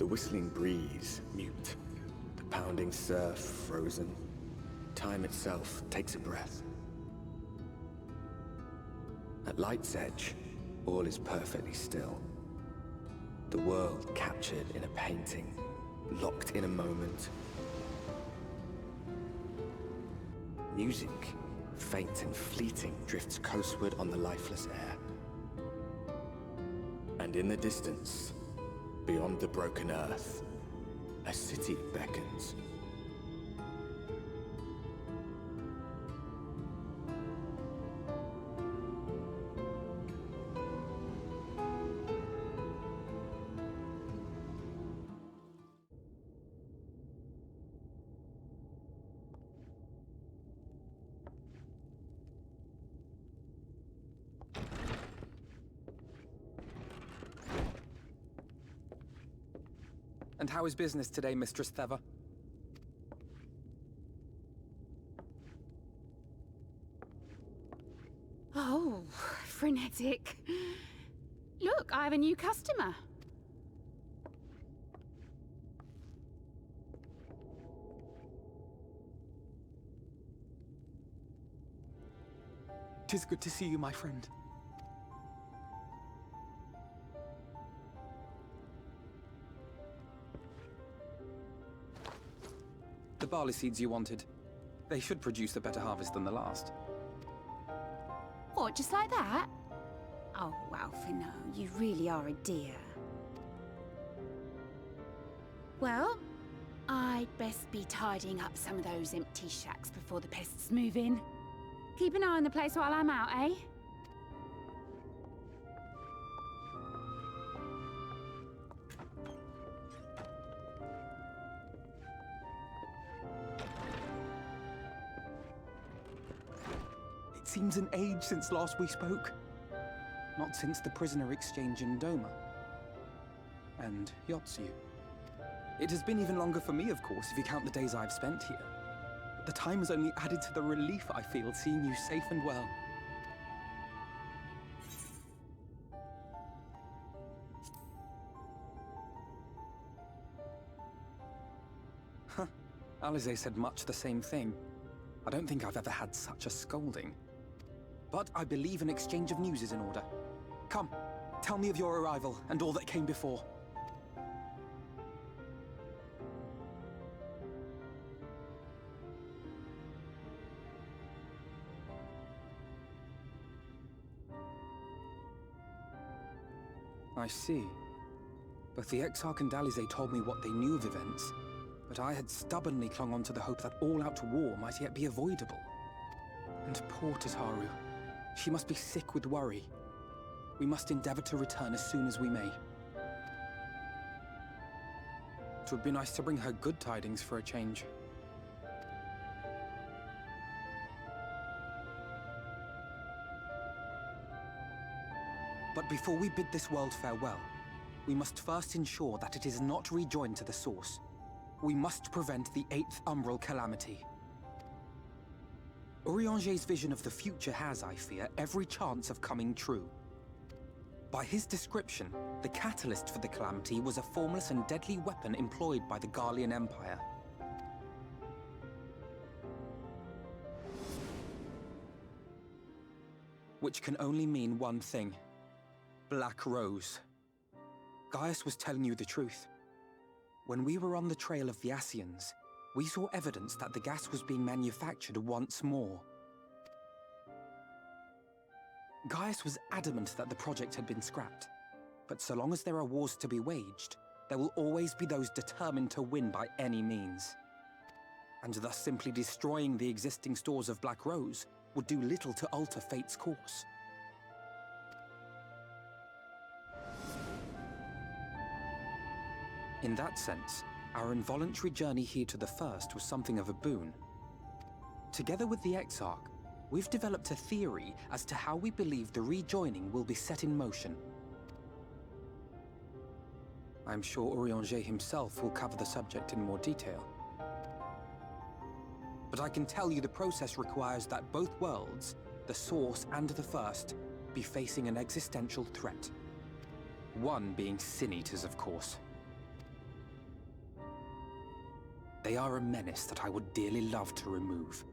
The whistling breeze, mute. The pounding surf, frozen. Time itself takes a breath. At light's edge, all is perfectly still. The world captured in a painting, locked in a moment. Music, faint and fleeting, drifts coastward on the lifeless air. And in the distance, beyond the broken earth, a city beckons. And how is business today, Mistress Theva? Oh, frenetic. Look, I have a new customer. Tis good to see you, my friend. The barley seeds you wanted. They should produce a better harvest than the last. What, just like that? Oh, Alphinaud, you really are a dear. Well, I'd best be tidying up some of those empty shacks before the pests move in. Keep an eye on the place while I'm out, eh? It seems an age since last we spoke. Not since the prisoner exchange in Doma. And Yotsu. It has been even longer for me, of course, if you count the days I've spent here. But the time has only added to the relief I feel seeing you safe and well. Huh. Alize said much the same thing. I don't think I've ever had such a scolding. But I believe an exchange of news is in order. Come, tell me of your arrival and all that came before. I see. Both the Exarch and Alize told me what they knew of events, but I had stubbornly clung on to the hope that all-out war might yet be avoidable. And poor Tataru. She must be sick with worry. We must endeavor to return as soon as we may. It would be nice to bring her good tidings for a change. But before we bid this world farewell, we must first ensure that it is not rejoined to the source. We must prevent the 8th Umbral Calamity. Urianger's vision of the future has, I fear, every chance of coming true. By his description, the catalyst for the calamity was a formless and deadly weapon employed by the Garlean Empire. Which can only mean one thing. Black Rose. Gaius was telling you the truth. When we were on the trail of the Ascians, we saw evidence that the gas was being manufactured once more. Gaius was adamant that the project had been scrapped, but so long as there are wars to be waged, there will always be those determined to win by any means. And thus simply destroying the existing stores of Black Rose would do little to alter fate's course. In that sense, our involuntary journey here to the First was something of a boon. Together with the Exarch, we've developed a theory as to how we believe the rejoining will be set in motion. I'm sure Urianger himself will cover the subject in more detail. But I can tell you the process requires that both worlds, the Source and the First, be facing an existential threat. One being Sin Eaters, of course. They are a menace that I would dearly love to remove,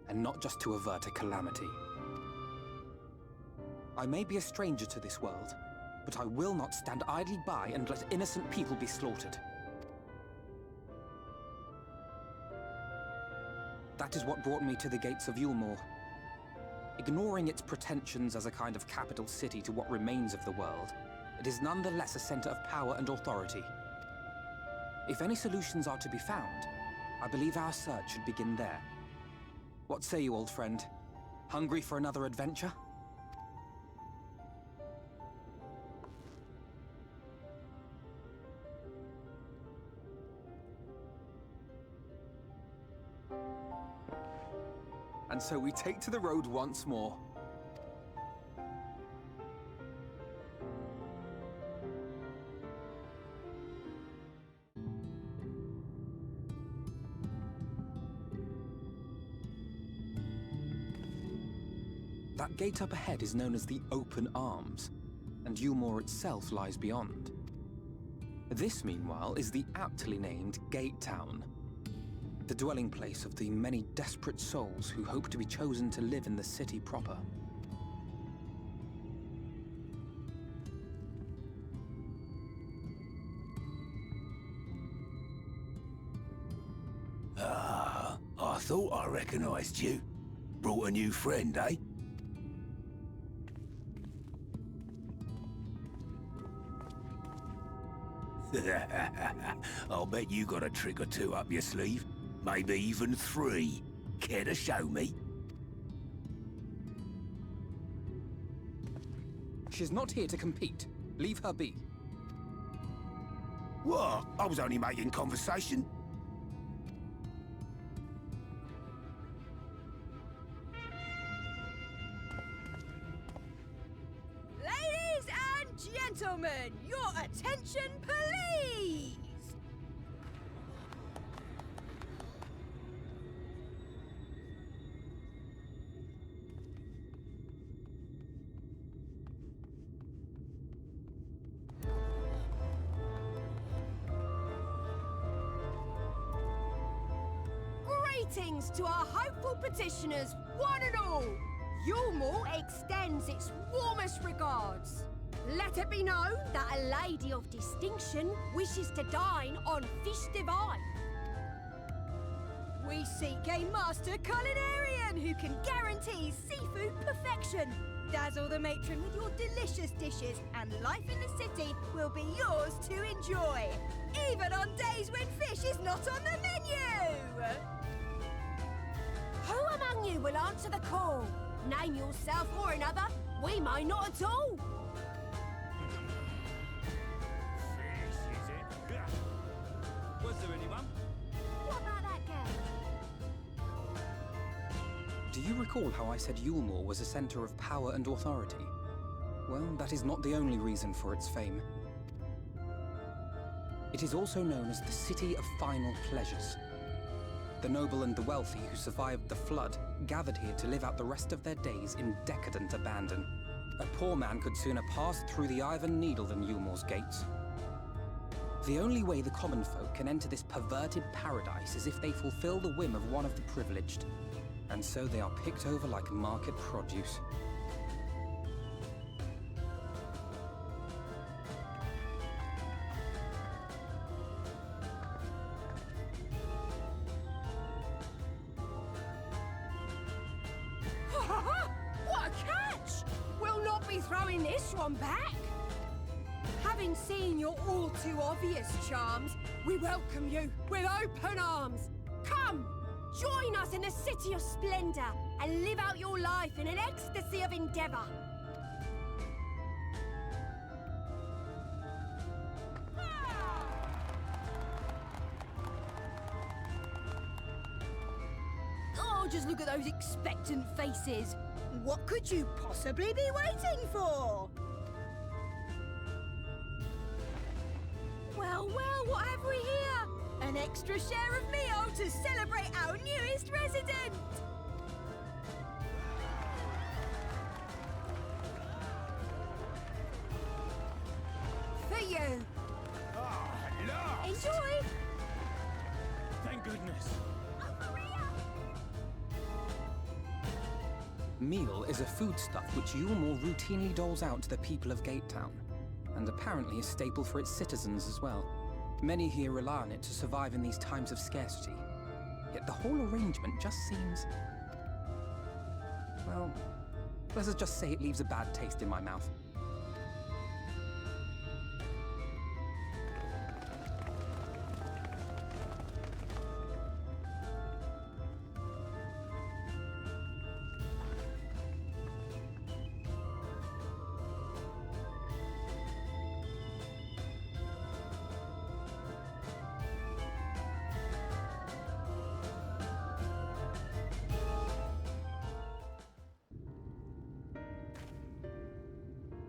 and not just to avert a calamity. I may be a stranger to this world, but I will not stand idly by and let innocent people be slaughtered. That is what brought me to the gates of Yulmore. Ignoring its pretensions as a kind of capital city to what remains of the world, it is nonetheless a center of power and authority. If any solutions are to be found, I believe our search should begin there. What say you, old friend? Hungry for another adventure? And so we take to the road once more. That gate up ahead is known as the Open Arms, and Yulmore itself lies beyond. This, meanwhile, is the aptly named Gate Town, the dwelling place of the many desperate souls who hope to be chosen to live in the city proper. Ah, I thought I recognized you. Brought a new friend, eh? I'll bet you got a trick or two up your sleeve. Maybe even 3. Care to show me? She's not here to compete. Leave her be. What? I was only making conversation. Ladies and gentlemen, your attention, please! Greetings to our hopeful petitioners, one and all! Yulmore extends its warmest regards. Let it be known that a lady of distinction wishes to dine on fish divine. We seek a master culinarian who can guarantee seafood perfection. Dazzle the matron with your delicious dishes, and life in the city will be yours to enjoy, even on days when fish is not on the menu! Who among you will answer the call? Name yourself or another. We may not at all. Fish, is it? Was there anyone? What about that girl? Do you recall how I said Yulmore was a center of power and authority? Well, that is not the only reason for its fame. It is also known as the City of Final Pleasures. The noble and the wealthy who survived the flood gathered here to live out the rest of their days in decadent abandon. A poor man could sooner pass through the Iron Needle than Yulmore's gates. The only way the common folk can enter this perverted paradise is if they fulfill the whim of one of the privileged. And so they are picked over like market produce. What a catch! We'll not be throwing this one back. Having seen your all too obvious charms, we welcome you with open arms. Come, join us in the City of Splendor and live out your life in an ecstasy of endeavor. Oh, just look at those expectant faces. What could you possibly be waiting for? Well, what have we here? An extra share of meal to celebrate our newest resident! For you! Ah, at last! Enjoy! Thank thank goodness. Meal is a foodstuff which Yulmore routinely doles out to the people of Gatetown, and apparently a staple for its citizens as well. Many here rely on it to survive in these times of scarcity. Yet the whole arrangement just seems... well, let's just say it leaves a bad taste in my mouth.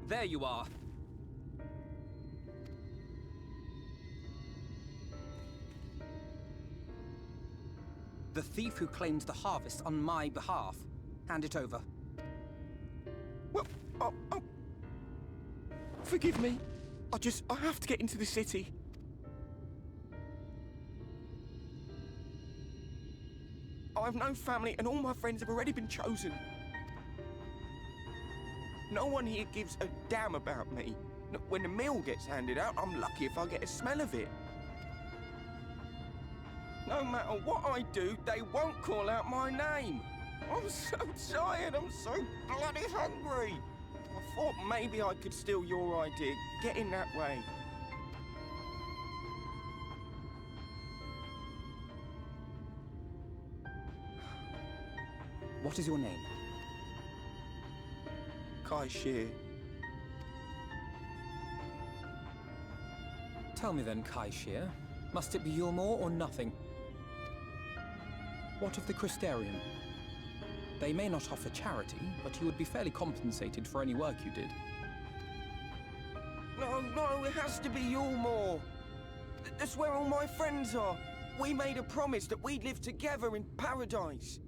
There you are. The thief who claimed the harvest on my behalf. Hand it over. Well, forgive me. I have to get into the city. I have no family and all my friends have already been chosen. No one here gives a damn about me. When the meal gets handed out, I'm lucky if I get a smell of it. No matter what I do, they won't call out my name. I'm so tired, I'm so bloody hungry. I thought maybe I could steal your idea, get in that way. What is your name? Khlousia. Tell me then, Khlousia, must it be Yulmore or nothing? What of the Crystarium? They may not offer charity, but you would be fairly compensated for any work you did. No, it has to be Yulmore. That's where all my friends are. We made a promise that we'd live together in paradise.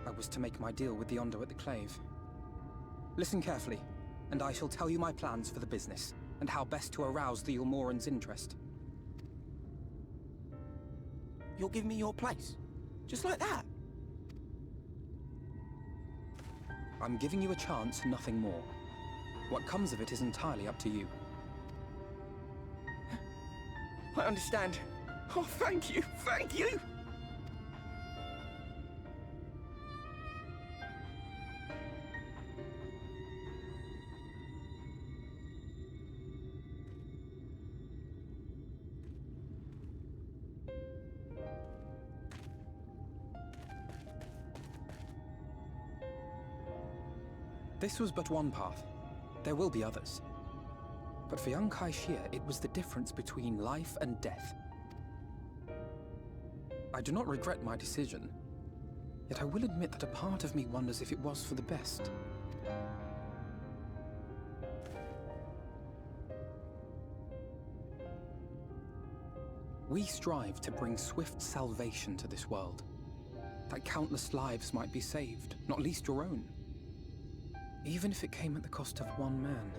I was to make my deal with the Ondo at the Clave. Listen carefully, and I shall tell you my plans for the business, and how best to arouse the Yulmoran's interest. You'll give me your place? Just like that? I'm giving you a chance, nothing more. What comes of it is entirely up to you. I understand. Oh, thank you, thank you! This was but one path. There will be others. But for young Khlousia, it was the difference between life and death. I do not regret my decision, yet I will admit that a part of me wonders if it was for the best. We strive to bring swift salvation to this world, that countless lives might be saved, not least your own. Even if it came at the cost of one man,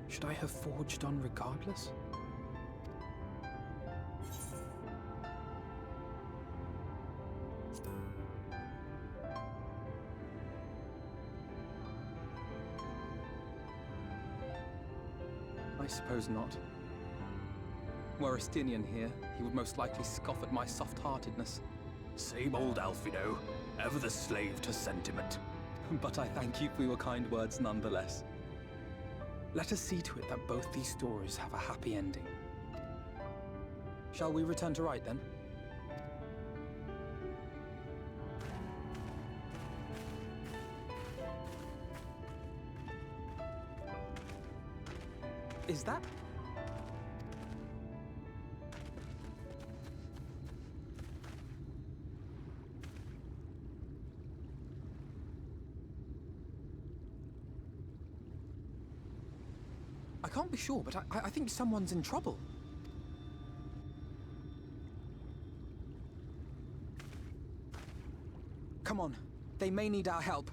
should I have forged on regardless? I suppose not. Were Estinian here, he would most likely scoff at my soft-heartedness. Same old Alphinaud, ever the slave to sentiment. But I thank you for your kind words nonetheless. Let us see to it that both these stories have a happy ending. Shall we return to Wright then? Is that... I can't be sure, but I think someone's in trouble. Come on, They may need our help.